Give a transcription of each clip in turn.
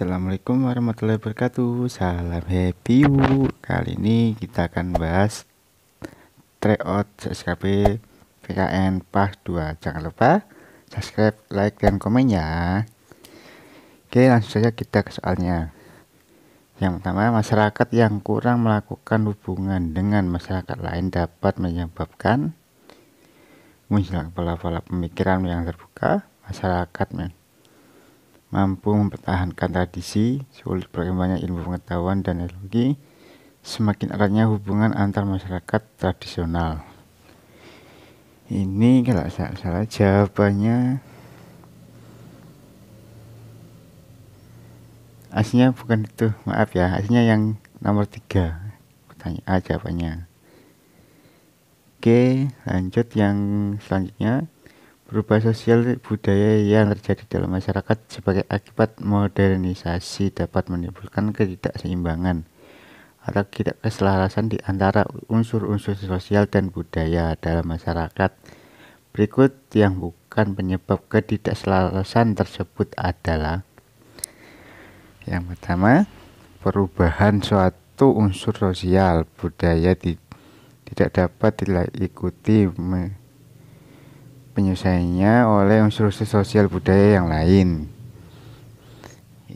Assalamualaikum warahmatullahi wabarakatuh. Salam happy bu. Kali ini kita akan bahas tryout SKP PKN PAS 2. Jangan lupa subscribe, like, dan komen ya. Oke, langsung saja kita ke soalnya. Yang pertama, masyarakat yang kurang melakukan hubungan dengan masyarakat lain dapat menyebabkan munculnya pola-pola pemikiran yang terbuka. Masyarakat mampu mempertahankan tradisi, sulit berkembangnya ilmu pengetahuan dan teknologi, semakin eratnya hubungan antar masyarakat tradisional. Ini kalau salah jawabannya aslinya bukan itu, maaf ya, aslinya yang nomor 3 pertanyaan jawabannya. Oke, lanjut yang selanjutnya. Perubahan sosial budaya yang terjadi dalam masyarakat sebagai akibat modernisasi dapat menimbulkan ketidakseimbangan atau tidak keselarasan di antara unsur-unsur sosial dan budaya dalam masyarakat. Berikut yang bukan penyebab ketidakselarasan tersebut adalah: yang pertama, perubahan suatu unsur sosial budaya tidak dapat diikuti penyelesaiannya oleh unsur-unsur sosial budaya yang lain.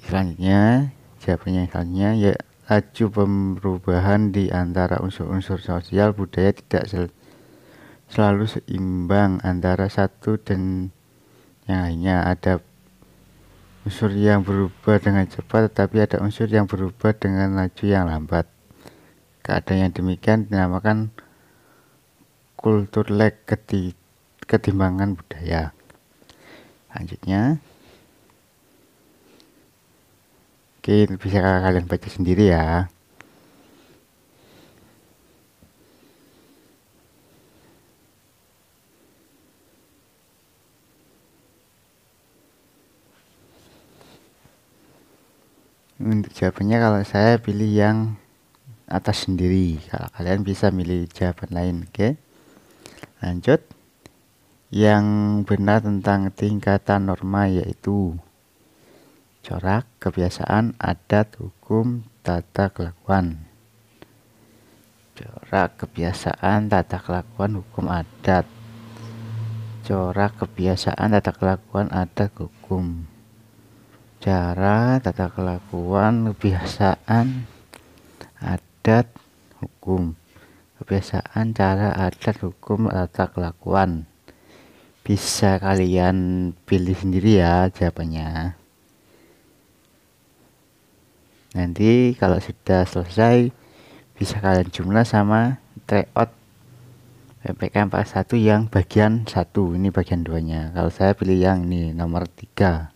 Selanjutnya, jawabannya selanjutnya ya, laju perubahan di antara unsur-unsur sosial budaya tidak selalu seimbang antara satu dan yang lainnya. Ada unsur yang berubah dengan cepat, tetapi ada unsur yang berubah dengan laju yang lambat. Keadaan yang demikian dinamakan kultur lag, ketimbangan budaya. Selanjutnya, oke, bisa kalian baca sendiri ya. Untuk jawabannya, kalau saya pilih yang atas sendiri, kalau kalian bisa milih jawaban lain. Oke, lanjut. Yang benar tentang tingkatan norma yaitu corak, kebiasaan, adat, hukum, tata kelakuan. Corak, kebiasaan, tata kelakuan, hukum, adat. Corak, kebiasaan, tata kelakuan, adat, hukum. Cara, tata kelakuan, kebiasaan, adat, hukum. Kebiasaan, cara, adat, hukum, tata kelakuan. Bisa kalian pilih sendiri ya jawabannya. Nanti kalau sudah selesai bisa kalian jumlah sama tryout PPKN PAS 1 yang bagian 1. Ini bagian 2 nya. Kalau saya pilih yang ini nomor 3.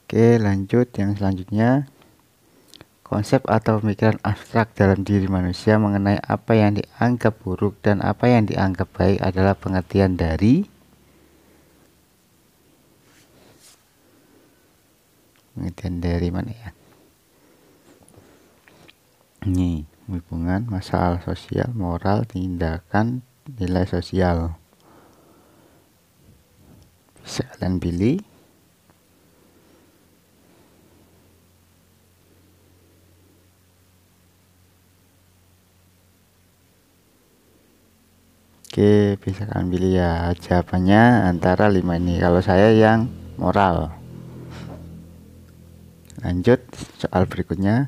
Oke, lanjut yang selanjutnya. Konsep atau pemikiran abstrak dalam diri manusia mengenai apa yang dianggap buruk dan apa yang dianggap baik adalah pengertian dari mana ya? Ini hubungan, masalah sosial, moral, tindakan, nilai sosial. Bisa kalian pilih. Oke, bisa kalian pilih ya jawabannya antara 5 ini. Kalau saya yang moral. Lanjut soal berikutnya.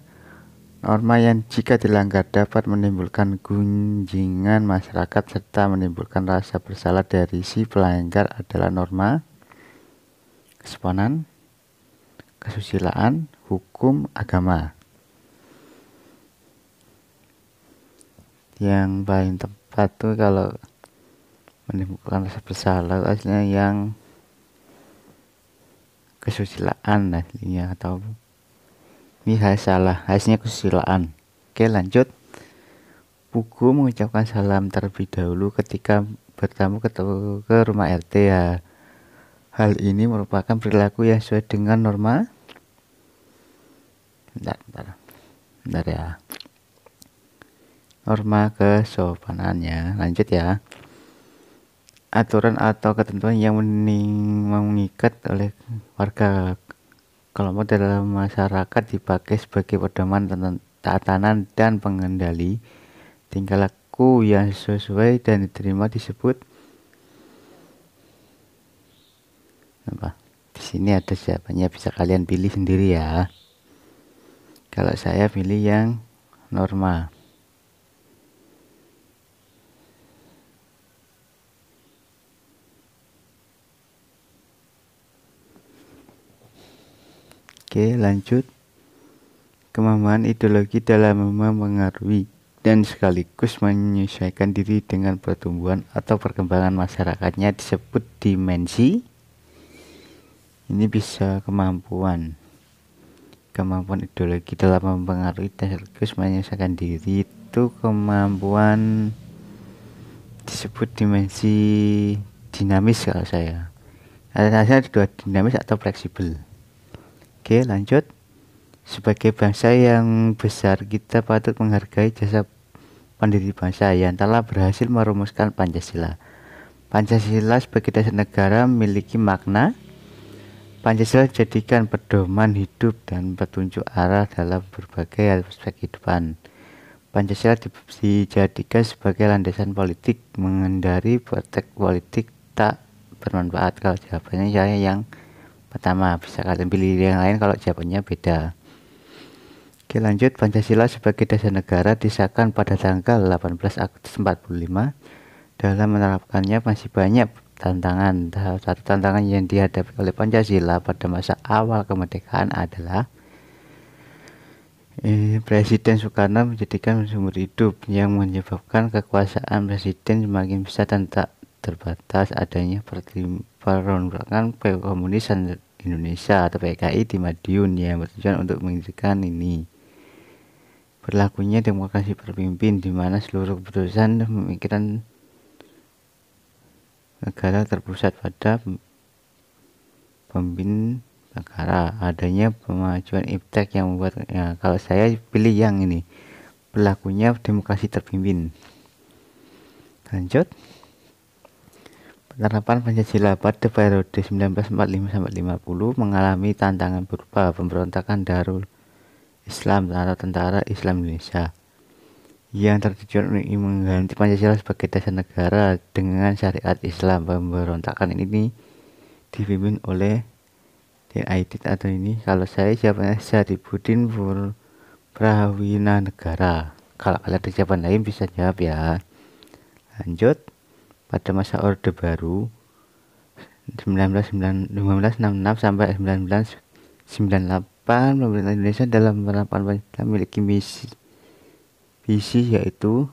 Norma yang jika dilanggar dapat menimbulkan gunjingan masyarakat serta menimbulkan rasa bersalah dari si pelanggar adalah norma kesopanan, kesusilaan, hukum, agama. Yang paling tepat tuh kalau menimbulkan rasa bersalah aslinya yang kesusilaan aslinya, atau ini salah, hasilnya kesusilaan. Oke, lanjut. Pugu mengucapkan salam terlebih dahulu ketika bertamu ke rumah RT ya. Hal ini merupakan perilaku yang sesuai dengan norma. Bentar ya. Norma kesopanannya. Lanjut ya. aturan atau ketentuan yang mengikat oleh warga kelompok dalam masyarakat dipakai sebagai pedoman tatanan dan pengendali tingkah laku yang sesuai dan diterima disebut apa? Di sini ada jawabannya, bisa kalian pilih sendiri ya. Kalau saya pilih yang norma. Oke, lanjut. Kemampuan ideologi dalam mempengaruhi dan sekaligus menyesuaikan diri dengan pertumbuhan atau perkembangan masyarakatnya disebut dimensi. Ini bisa kemampuan ideologi dalam mempengaruhi dan sekaligus menyesuaikan diri, itu kemampuan disebut dimensi dinamis kalau saya. Ada dua, dinamis atau fleksibel. Oke, lanjut. Sebagai bangsa yang besar, kita patut menghargai jasa pendiri bangsa yang telah berhasil merumuskan Pancasila. Pancasila sebagai dasar negara memiliki makna. Pancasila dijadikan pedoman hidup dan petunjuk arah dalam berbagai aspek kehidupan. Pancasila dijadikan sebagai landasan politik, menghindari praktek politik tak bermanfaat. Kalau jawabannya saya yang pertama, bisa kalian pilih yang lain kalau jawabannya beda. Oke, lanjut. Pancasila sebagai dasar negara disahkan pada tanggal 18 Agustus 45. Dalam menerapkannya masih banyak tantangan. Salah satu tantangan yang dihadapi oleh Pancasila pada masa awal kemerdekaan adalah Presiden Soekarno menjadikan seumur hidup, yang menyebabkan kekuasaan presiden semakin besar dan tak terbatas. Adanya perombakan komunis Indonesia atau PKI di Madiun yang bertujuan untuk menghentikan ini. Berlakunya demokrasi berpimpin, di mana seluruh keputusan pemikiran negara terpusat pada pemimpin negara. Adanya pemajuan iptek yang membuat, ya, kalau saya pilih yang ini, berlakunya demokrasi terpimpin. Lanjut. Penerapan Pancasila pada periode 1945 sampai 50 mengalami tantangan berupa pemberontakan Darul Islam atau Tentara Islam Indonesia yang tertujuan untuk mengganti Pancasila sebagai dasar negara dengan syariat Islam. Pemberontakan ini dipimpin oleh DID atau ini, kalau saya jawabannya Syarifudin Prawinanegara. Kalau kalian ada jawaban lain bisa jawab ya. Lanjut. Pada masa Orde Baru 1966 sampai 1998, pemerintah Indonesia dalam penerapan Pancasila memiliki visi yaitu,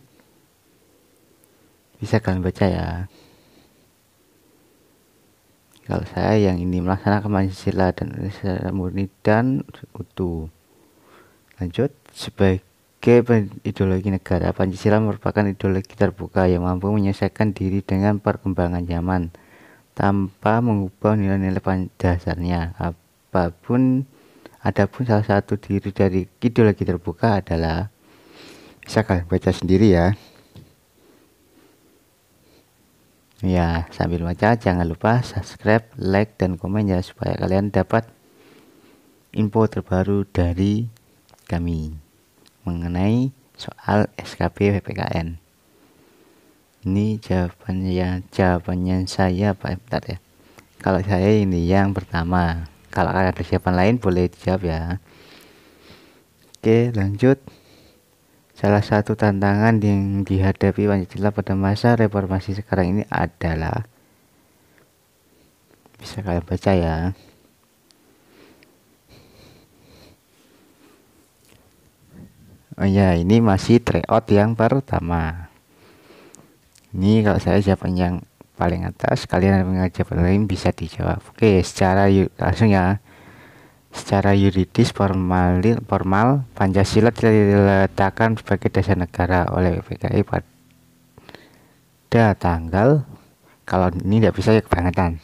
bisa kalian baca ya. Kalau saya yang ini, melaksanakan Pancasila dan Indonesia murni dan utuh. Lanjut. Sebagai ideologi negara, Pancasila merupakan ideologi terbuka yang mampu menyelesaikan diri dengan perkembangan zaman tanpa mengubah nilai-nilai dasarnya. Adapun salah satu diri dari ideologi terbuka adalah, bisa kalian baca sendiri ya. Ya, sambil baca jangan lupa subscribe, like, dan komen ya, supaya kalian dapat info terbaru dari kami mengenai soal SKP PPKN. Ini jawabannya saya Pak, bentar ya. Kalau saya ini yang pertama. Kalau ada jawaban lain boleh dijawab ya. Oke, lanjut. Salah satu tantangan yang dihadapi Pancasila pada masa reformasi sekarang ini adalah, bisa kalian baca ya. Oh ya, ini masih tryout yang pertama. Ini kalau saya jawaban yang paling atas, kalian yang jawaban lain bisa dijawab. Oke, secara langsung ya. Secara yuridis formal Pancasila diletakkan sebagai dasar negara oleh PKI pada tanggal, kalau ini tidak bisa ya kebangetan.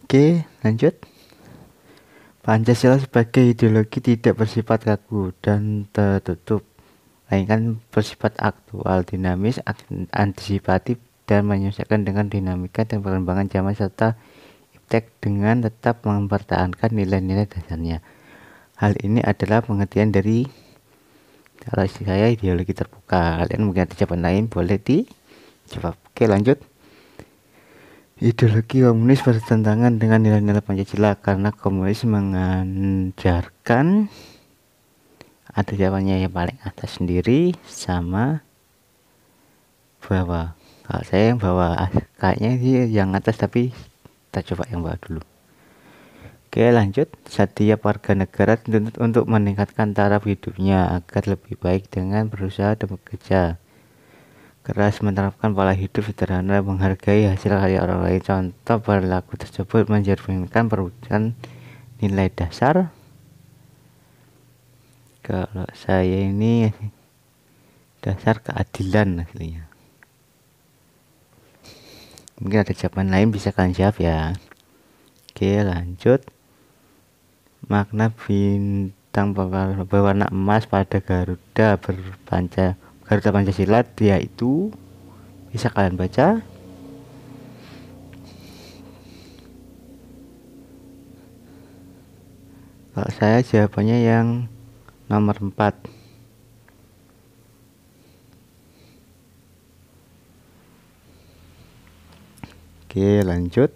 Oke, lanjut. Pancasila sebagai ideologi tidak bersifat kaku dan tertutup, melainkan bersifat aktual, dinamis, antisipatif, dan menyesuaikan dengan dinamika dan perkembangan zaman serta iptek dengan tetap mempertahankan nilai-nilai dasarnya. Hal ini adalah pengertian dari, kalau saya, ideologi terbuka. Kalian mungkin ada jawaban lain, boleh dijawab. Oke, lanjut. Ideologi komunis bertentangan dengan nilai-nilai Pancasila karena komunis mengajarkan, ada jawabannya yang paling atas sendiri sama bawah. Kalau saya yang bawah, kayaknya sih yang atas, tapi kita coba yang bawah dulu. Oke, lanjut. Setiap warga negara dituntut untuk meningkatkan taraf hidupnya agar lebih baik dengan berusaha dan bekerja keras, menerapkan pola hidup sederhana, menghargai hasil karya orang lain. Contoh perilaku tersebut mencerminkan perwujudan nilai dasar. Kalau saya ini dasar keadilan aslinya. Mungkin ada jawaban lain, bisa kalian jawab ya. Oke, lanjut. Makna bintang berwarna emas pada Garuda Pancasila yaitu, bisa kalian baca. Kalau saya jawabannya yang nomor 4. Oke, lanjut.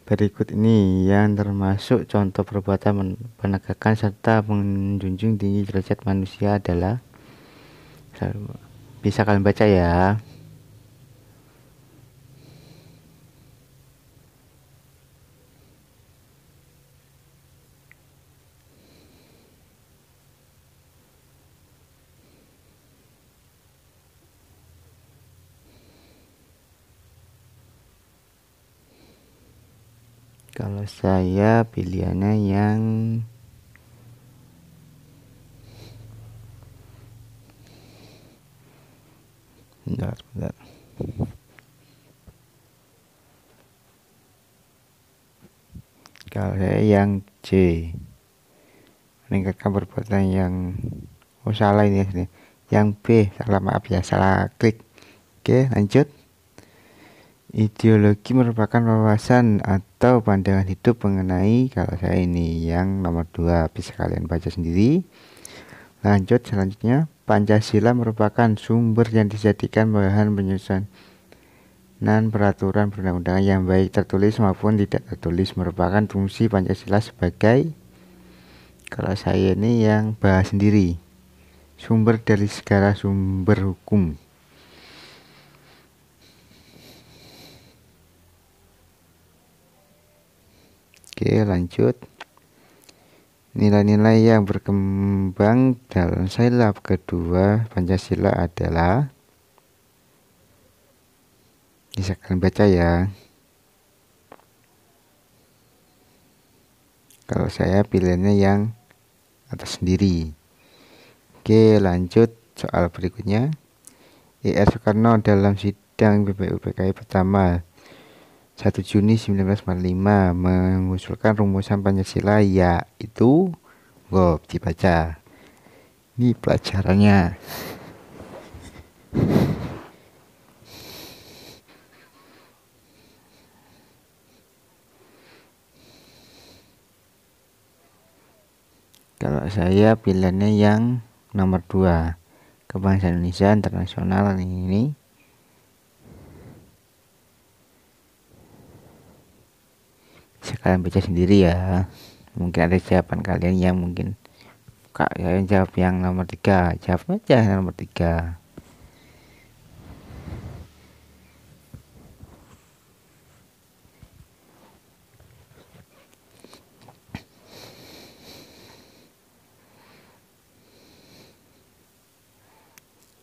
Berikut ini yang termasuk contoh perbuatan penegakan serta menjunjung tinggi derajat manusia adalah, bisa kalian baca ya. Kalau saya pilihannya yang bentar. Kalau saya yang C, meningkatkan perbuatan yang, salah ini ya. Yang B, salah, maaf ya, salah klik. Oke, lanjut. Ideologi merupakan wawasan atau pandangan hidup mengenai, kalau saya ini yang nomor 2, bisa kalian baca sendiri. Lanjut, selanjutnya, Pancasila merupakan sumber yang dijadikan bahan penyusunan peraturan perundang-undangan yang baik tertulis maupun tidak tertulis. Merupakan fungsi Pancasila sebagai, kalau saya ini yang bahas sendiri, sumber dari segala sumber hukum. Oke, lanjut. Nilai-nilai yang berkembang dalam sila kedua Pancasila adalah, bisa kalian baca ya. Kalau saya pilihnya yang atas sendiri. Oke, lanjut soal berikutnya. Ir Soekarno dalam sidang BPUPKI pertama 1 Juni 1945 mengusulkan rumusan Pancasila, yaitu, dibaca. Ini pelajarannya. Kalau saya pilihannya yang nomor 2, kebangsaan Indonesia internasional ini. Bisa kalian baca sendiri ya. Mungkin ada jawaban kalian yang mungkin kalian jawab yang nomor 3, jawab aja nomor 3.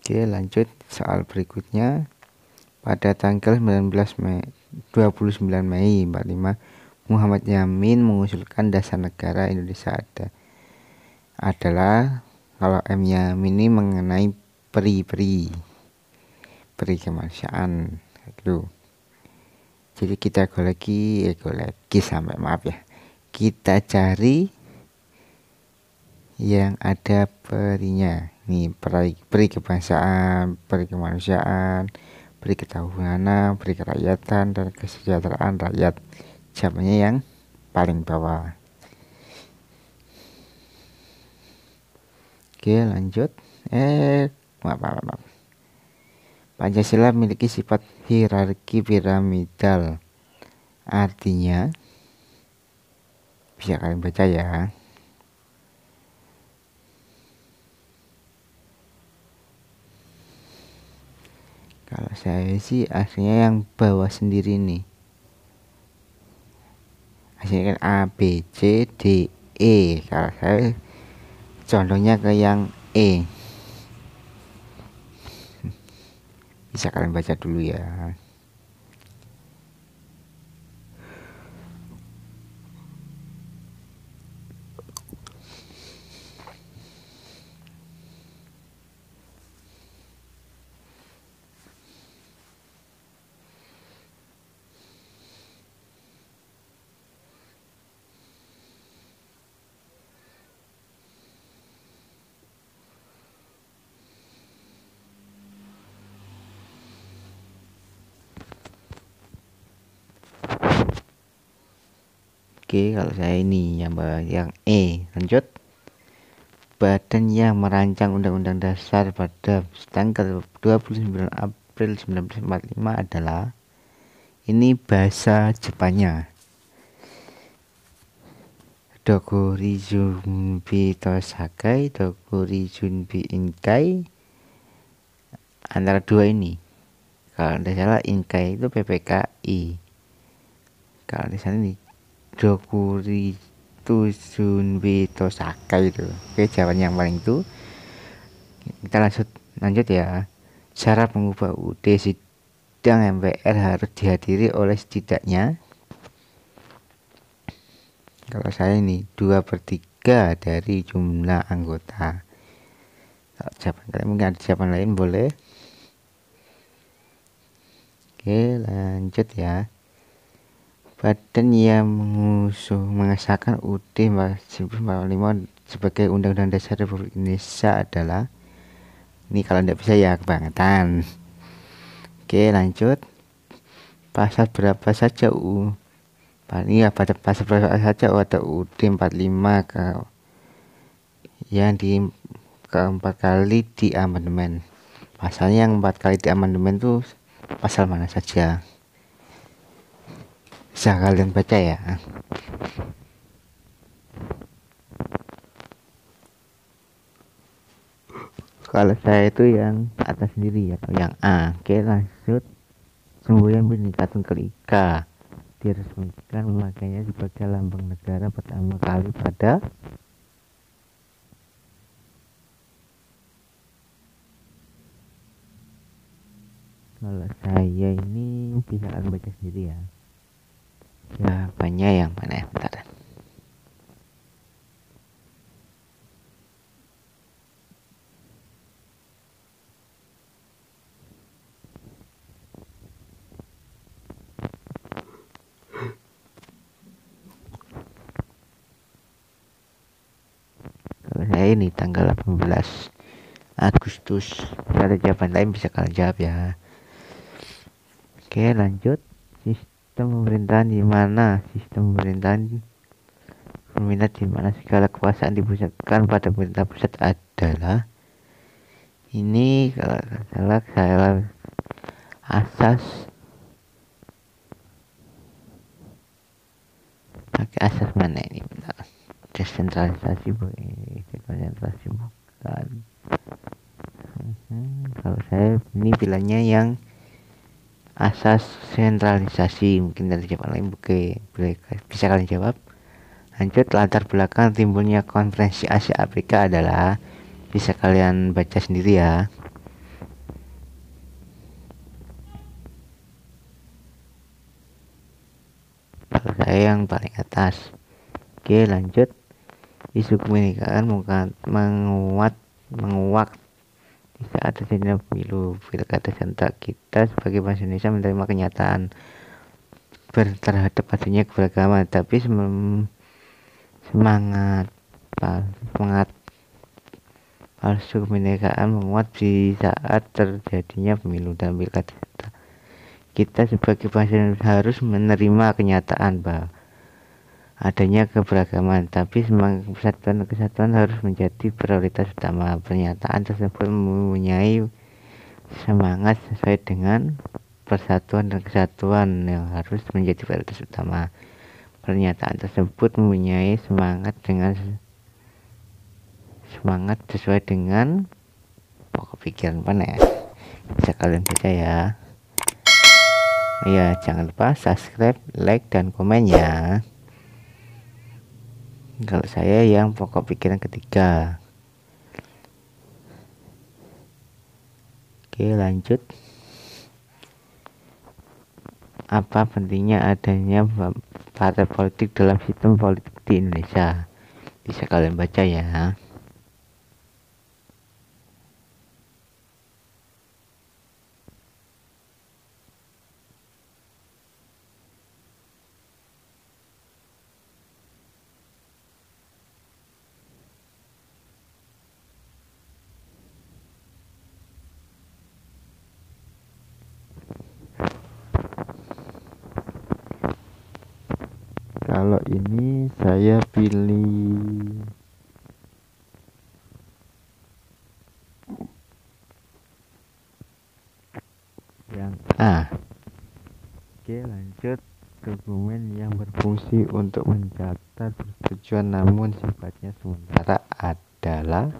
Oke, lanjut soal berikutnya. Pada tanggal 29 Mei 45, Muhammad Yamin mengusulkan dasar negara Indonesia adalah, kalau M Yamin ini mengenai peri kemanusiaan gitu. Jadi kita lagi sampai, maaf ya, kita cari yang ada perinya Nih, peri kebangsaan, peri kemanusiaan, peri ketahunan, peri kerakyatan, dan kesejahteraan rakyat. Jawabannya yang paling bawah. Oke, lanjut. Maaf. Pancasila memiliki sifat hierarki piramidal. Artinya, bisa kalian baca ya. Kalau saya sih aslinya yang bawah sendiri nih. Aslinya kan A, B, C, D, E. Kalau saya contohnya ke yang E. Bisa kalian baca dulu ya. Oke, kalau saya ini yang E. Lanjut. Badan yang merancang Undang-Undang Dasar pada tanggal 29 April 1945 adalah, ini bahasa Jepangnya, Dogori Junbi Tosakai, Dogori Junbi Inkai. Antara dua ini, kalau tidak salah Inkai itu PPKI, kalau di sana nih Dokuri Junbi Tosakai itu. Oke, jawaban yang paling itu. Kita lanjut ya. Syarat mengubah UUD sidang MPR harus dihadiri oleh setidaknya, kalau saya ini 2/3 dari jumlah anggota. Kalau jawaban kalian mungkin ada jawaban lain, boleh. Oke, lanjut ya. Badan yang mengesahkan UUD 1945 sebagai Undang-Undang Dasar Republik Indonesia adalah, ini kalau tidak bisa ya kebangetan. Oke, lanjut. Pasal berapa saja ini ya, pada pasal berapa saja ada UUD 45 yang keempat kali di amandemen. Pasalnya yang 4 kali di amandemen itu pasal mana saja? Bisa kalian baca ya. Kalau saya itu yang atas sendiri ya, yang A. Oke, lanjut. Semboyan Bhinneka Tunggal Ika diresmikan memakainya sebagai lambang negara pertama kali pada, kalau saya ini bisa kalian baca sendiri ya. Jawabannya yang mana ya? Bentar. Kalau saya ini tanggal 18 Agustus. Kalau ada jawaban lain bisa kalian jawab ya. Oke, lanjut. Sistem pemerintahan di mana segala kekuasaan dipusatkan pada pemerintah pusat adalah, ini kalau salah asas, pakai asas mana ini? Bentar. Desentralisasi bukan. Kalau saya ini bilangnya yang asas sentralisasi. Mungkin dari jawaban lain boleh bisa kalian jawab. Lanjut. Latar belakang timbulnya konferensi Asia Afrika adalah, bisa kalian baca sendiri ya. Kalau saya yang paling atas. Oke, lanjut. Isu kebinekaan menguak di saat terjadinya pemilu pilkada serentak. Kita sebagai bangsa Indonesia menerima kenyataan terhadap adanya keberagaman, tapi semangat palsu kebinekaan menguat di saat terjadinya pemilu dan pilkada. Kita sebagai bangsa harus menerima kenyataan bahwa adanya keberagaman, tapi semangat persatuan dan kesatuan harus menjadi prioritas utama. Pernyataan tersebut mempunyai semangat sesuai dengan persatuan dan kesatuan yang harus menjadi prioritas utama. Pernyataan tersebut mempunyai semangat sesuai dengan pokok pikiran mana ya? Bisa kalian baca ya. Ya, jangan lupa subscribe, like, dan komen ya. Kalau saya yang pokok pikiran ketiga. Oke, lanjut. Apa pentingnya adanya partai politik dalam sistem politik di Indonesia? Bisa kalian baca ya. Kalau ini saya pilih yang A. Oke, lanjut. Dokumen yang berfungsi untuk mencatat persetujuan namun sifatnya sementara adalah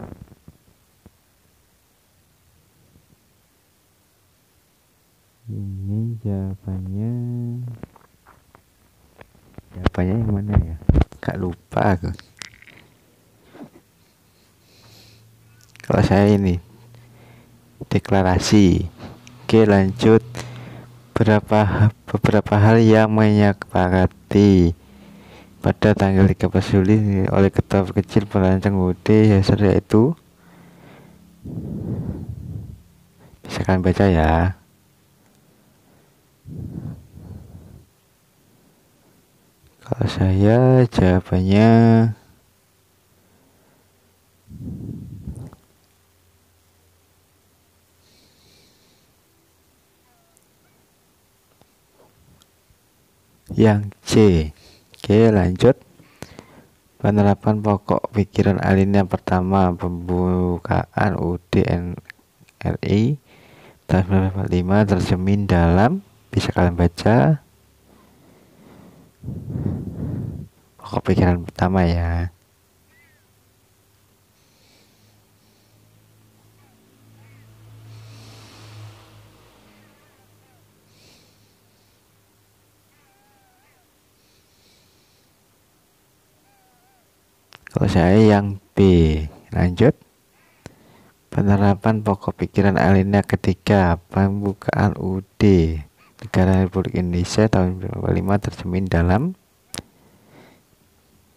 ini jawabannya yang mana ya? Gak lupa aku. Kalau saya ini deklarasi. Oke, lanjut. Beberapa hal yang menyepakati pada tanggal 13 Juli oleh Ketua Kecil Perancang UUD yaitu bisa kalian baca ya. Kalau saya jawabannya yang C. Oke, lanjut. Penerapan pokok pikiran alinea pertama pembukaan UUD RI tahun 1945 tercermin dalam, bisa kalian baca pokok pikiran pertama ya. Kalau saya yang B. Lanjut. Penerapan pokok pikiran alinea ketiga pembukaan UUD Negara Republik Indonesia tahun 1945 tercermin dalam,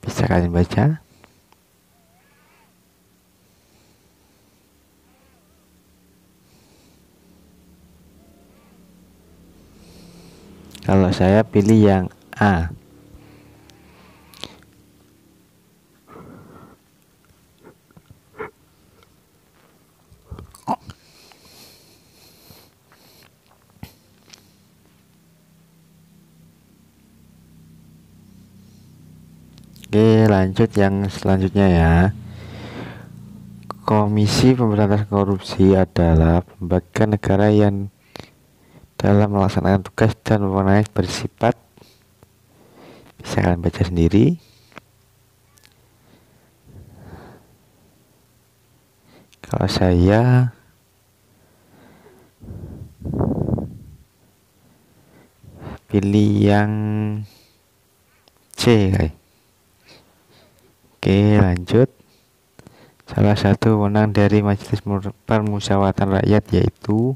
bisa kalian baca. Kalau saya pilih yang A. Oke, lanjut yang selanjutnya ya. Komisi Pemberantasan Korupsi adalah lembaga negara yang dalam melaksanakan tugas dan wewenang bersifat, bisa kalian baca sendiri. Kalau saya pilih yang C guys. Oke, lanjut. Salah satu wewenang dari Majelis Permusyawaratan Rakyat yaitu,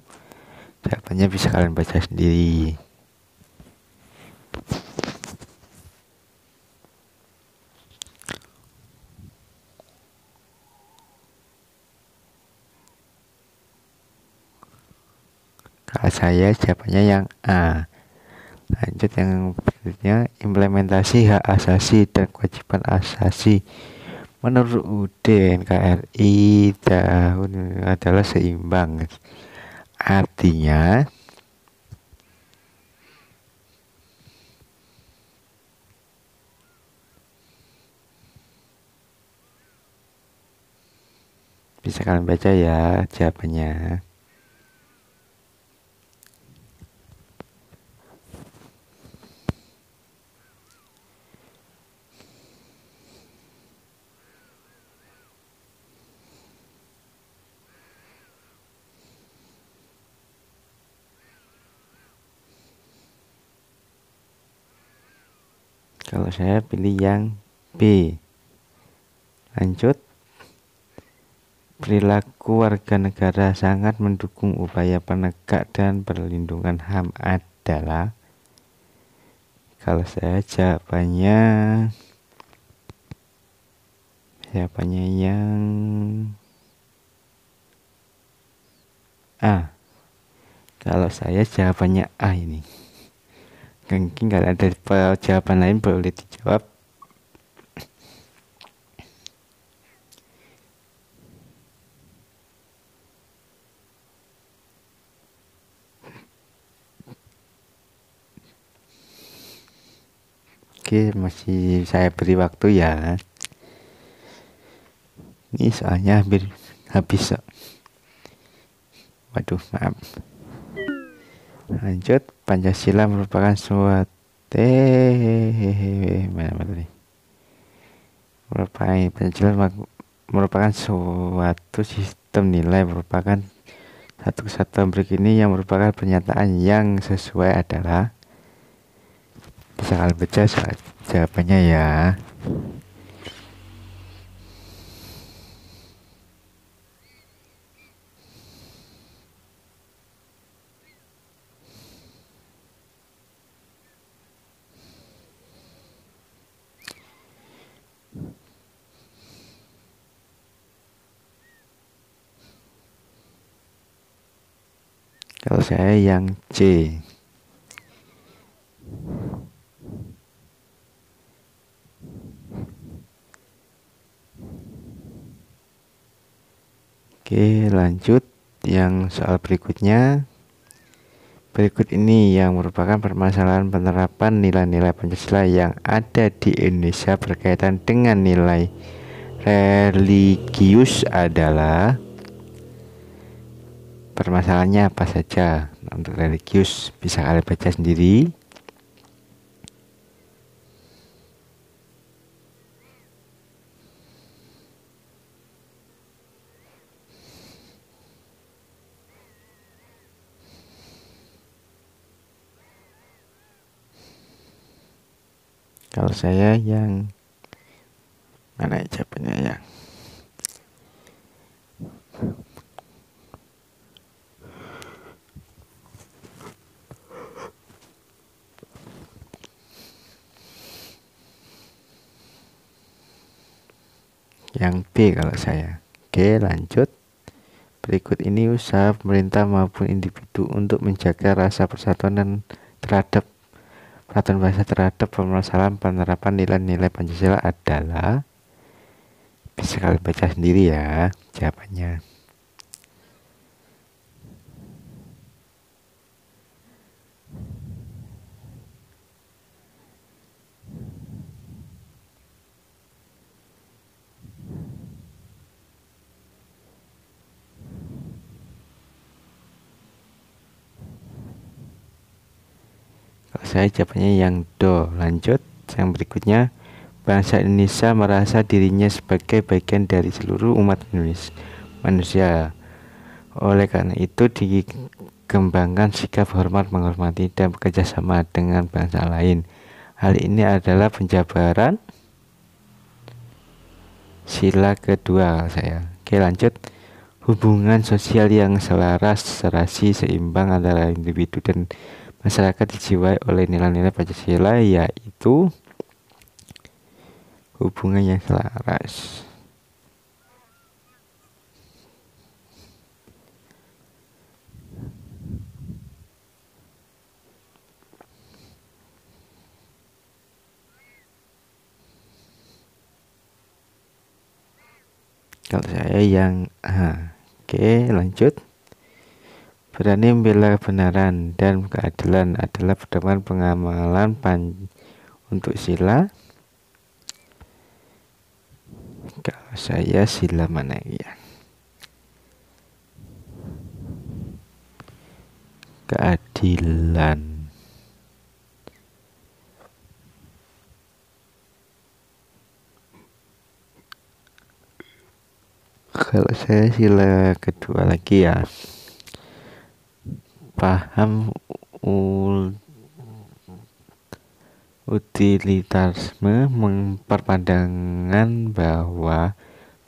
jawabannya bisa kalian baca sendiri. Kalau saya jawabannya yang A. Lanjut yang berikutnya, implementasi hak asasi dan kewajiban asasi Menurut UUD NKRI tahun adalah seimbang. Artinya bisa kalian baca ya jawabannya. Kalau saya pilih yang B. Lanjut. Perilaku warga negara sangat mendukung upaya penegak dan perlindungan HAM adalah, kalau saya jawabannya yang A. Kalau saya jawabannya A ini. Mungkin kalau ada jawaban lain boleh dijawab. Oke, masih saya beri waktu ya. Ini soalnya hampir habis. Waduh, maaf. Lanjut, Pancasila merupakan suatu Pancasila merupakan suatu sistem nilai, merupakan satu kesatuan berikut ini yang merupakan pernyataan yang sesuai adalah, bisa kalian baca jawabannya ya. Kalau saya yang C. Oke, lanjut yang soal berikutnya. Berikut ini yang merupakan permasalahan penerapan nilai-nilai Pancasila yang ada di Indonesia berkaitan dengan nilai religius adalah, permasalahannya apa saja. Untuk religius bisa kalian baca sendiri. Kalau saya yang mana jawabannya ya? Yang B kalau saya. Oke, lanjut. Berikut ini usaha pemerintah maupun individu untuk menjaga rasa persatuan dan terhadap peraturan bahasa terhadap permasalahan penerapan nilai-nilai Pancasila adalah, bisa kalian baca sendiri ya jawabannya. Kalau saya jawabannya yang do. Lanjut, yang berikutnya. Bangsa Indonesia merasa dirinya sebagai bagian dari seluruh umat Indonesia manusia. Oleh karena itu dikembangkan sikap hormat, menghormati, dan bekerja sama dengan bangsa lain. Hal ini adalah penjabaran sila kedua saya. Oke, lanjut. Hubungan sosial yang selaras, serasi, seimbang antara individu dan masyarakat dijiwai oleh nilai-nilai Pancasila, yaitu hubungan yang selaras. Kalau saya yang A. Oke, lanjut. Berani membela kebenaran dan keadilan adalah pedoman pengamalan untuk sila. Kalau saya sila mana ya? Keadilan. Kalau saya sila kedua lagi ya. Paham utilitarisme memperpandangan bahwa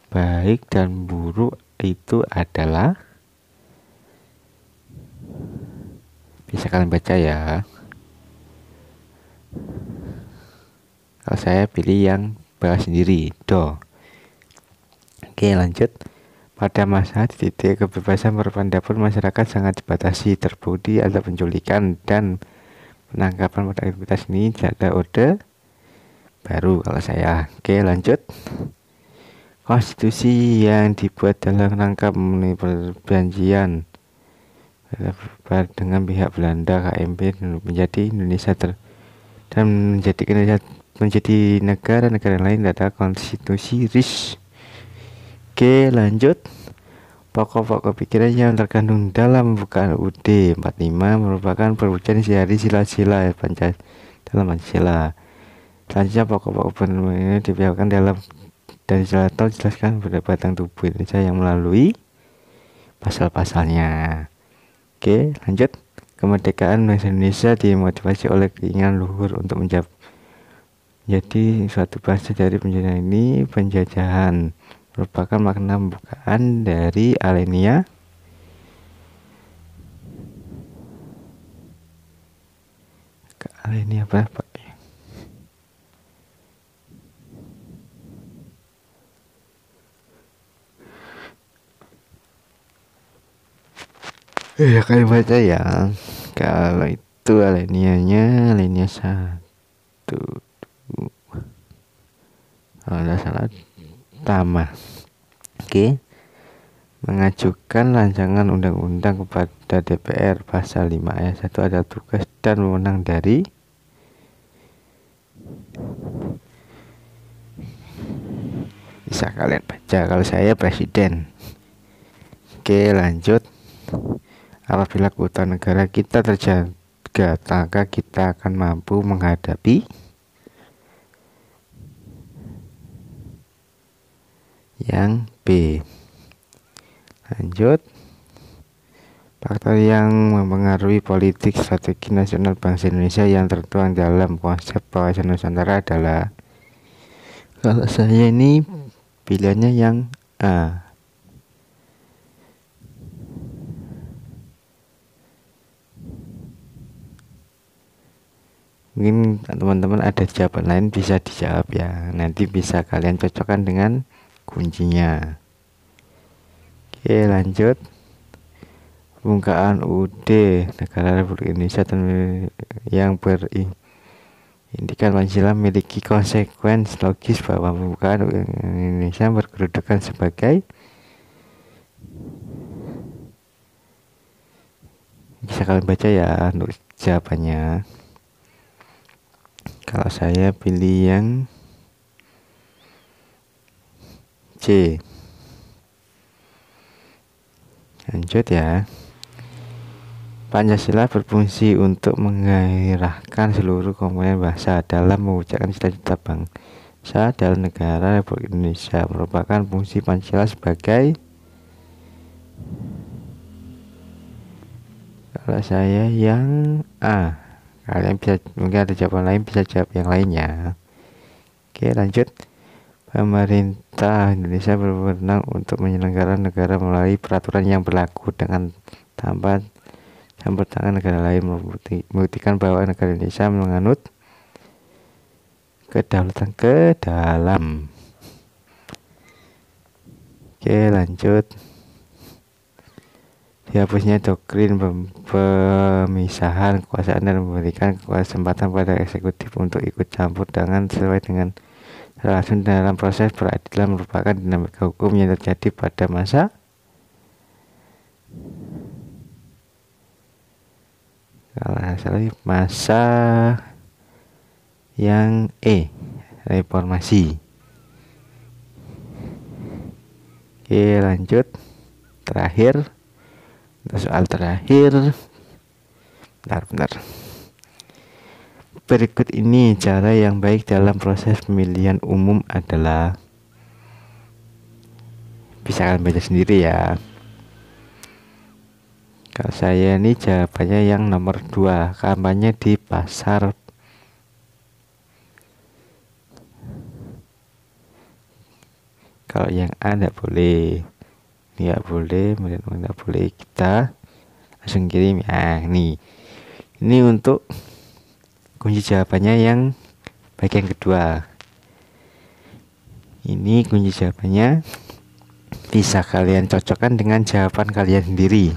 baik dan buruk itu adalah, bisa kalian baca ya. Kalau saya pilih yang bawah sendiri, do. Oke, lanjut. Pada masa titik kebebasan berpendapat masyarakat sangat dibatasi, terbukti ada penculikan dan penangkapan pada aktivitas ini ada orde baru. Kalau saya, oke, lanjut. Konstitusi yang dibuat dalam rangka memenuhi perjanjian dengan pihak Belanda KMP menjadi Indonesia dan menjadi negara-negara lain adalah konstitusi RIS. Oke, lanjut. Pokok-pokok pikiran yang terkandung dalam pembukaan UUD 45 merupakan perwujudan dari sila-sila dalam Pancasila. Selanjutnya pokok-pokok ini dibiarkan dalam dari sila atau dijelaskan pada batang tubuh Indonesia yang melalui pasal-pasalnya. Oke, lanjut. Kemerdekaan bangsa Indonesia dimotivasi oleh keinginan luhur untuk menjadi suatu bangsa dari penjajahan ini. Penjajahan merupakan makna pembukaan dari alinea ke alinea berapa ya? Ya kalian baca ya. Kalau itu alineanya alinea 1. Kalau tidak salah Tama. Oke. Mengajukan rancangan undang-undang kepada DPR. Pasal 5 ayat 1 adalah tugas dan wewenang dari bisa kalian baca. Kalau saya presiden. Oke, lanjut. Apabila keutuhan negara kita terjaga, maka kita akan mampu menghadapi yang B. Lanjut. Faktor yang mempengaruhi politik strategi nasional bangsa Indonesia yang tertuang dalam konsep wawasan Nusantara adalah, kalau saya ini pilihannya yang A. Mungkin teman-teman ada jawaban lain bisa dijawab ya. Nanti bisa kalian cocokkan dengan kuncinya. Oke, lanjut. Pembukaan UUD Negara Republik Indonesia yang berindikan Pancasila memiliki konsekuensi logis bahwa pembukaan Indonesia berkedudukan sebagai, bisa kalian baca ya untuk jawabannya. Kalau saya pilih yang C. Lanjut ya. Pancasila berfungsi untuk menggairahkan seluruh komponen bangsa dalam mewujudkan cita-cita bangsa dalam negara Republik Indonesia. Merupakan fungsi Pancasila sebagai, kalau saya yang A. Kalian bisa, mungkin ada jawaban lain, bisa jawab yang lainnya. Oke, lanjut. Pemerintah Indonesia berwenang untuk menyelenggarakan negara melalui peraturan yang berlaku dengan tanpa campur tangan negara lain, membuktikan bahwa negara Indonesia menganut kedaulatan ke dalam. Oke, lanjut. Dihapusnya doktrin pemisahan kekuasaan dan memberikan kesempatan pada eksekutif untuk ikut campur tangan sesuai dengan langsung dalam proses peradilan merupakan dinamika hukum yang terjadi pada masa yang reformasi. Oke, lanjut. Terakhir, soal terakhir. Bentar. Berikut ini cara yang baik dalam proses pemilihan umum adalah, bisa kalian baca sendiri ya. Kalau saya ini jawabannya yang nomor 2, kampanye di pasar. Kalau yang A tidak boleh, nggak boleh, kita langsung kirim ya. Ini untuk kunci jawabannya yang bagian kedua. Ini kunci jawabannya bisa kalian cocokkan dengan jawaban kalian sendiri.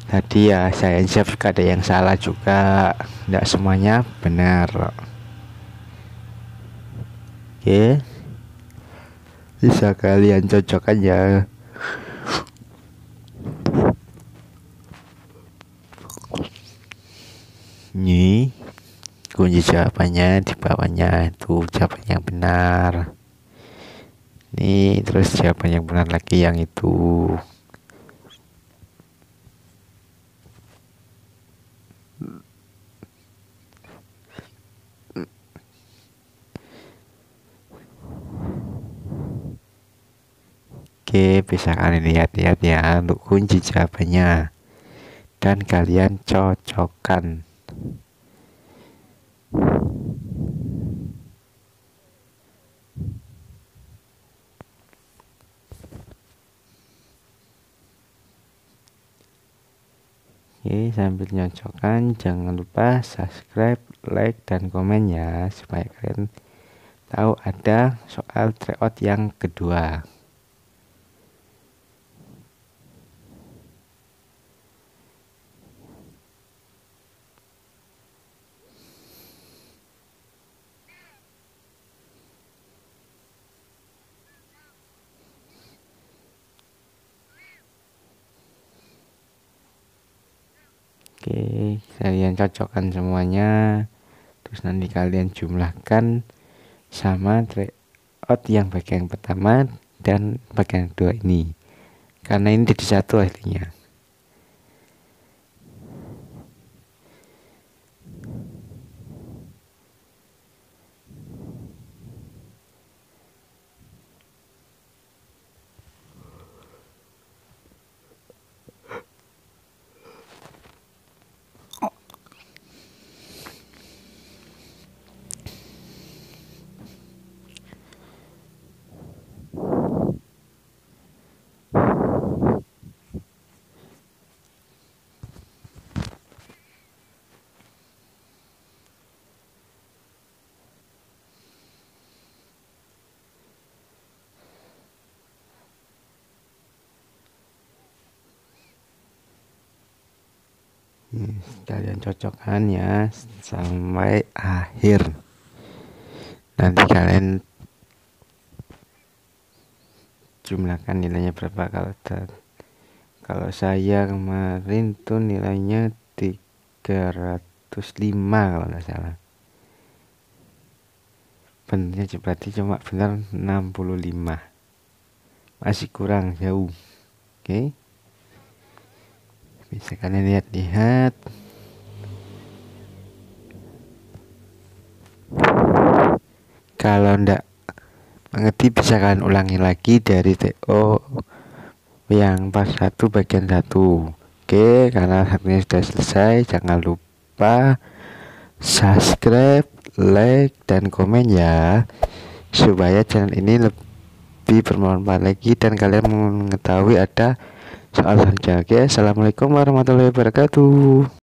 Tadi ya saya jawab juga ada yang salah juga, tidak semuanya benar. Oke, bisa kalian cocokkan ya. Ini kunci jawabannya di bawahnya, itu jawaban yang benar. Nih, terus jawaban yang benar lagi yang itu. Oke, bisa kalian lihat ya untuk kunci jawabannya dan kalian cocokkan. Oke, sambil nyocokkan jangan lupa subscribe, like, dan komen ya, supaya kalian tahu ada soal tryout yang kedua. Oke, kalian cocokkan semuanya, terus nanti kalian jumlahkan sama tryout yang bagian pertama dan bagian kedua ini, karena ini jadi satu hasilnya. Kalian cocokkan ya sampai akhir. Nanti kalian jumlahkan nilainya berapa. Kalau saya kemarin tuh nilainya 305 kalau nggak salah. Benernya berarti cuma benar 65, masih kurang jauh. Oke, bisa kalian lihat. Kalau ndak mengerti bisa kalian ulangi lagi dari TO yang pas 1 bagian 1. Oke, karena satunya sudah selesai, jangan lupa subscribe, like, dan komen ya, supaya channel ini lebih bermanfaat lagi dan kalian mengetahui ada soal selanjutnya. Oke, assalamualaikum warahmatullahi wabarakatuh.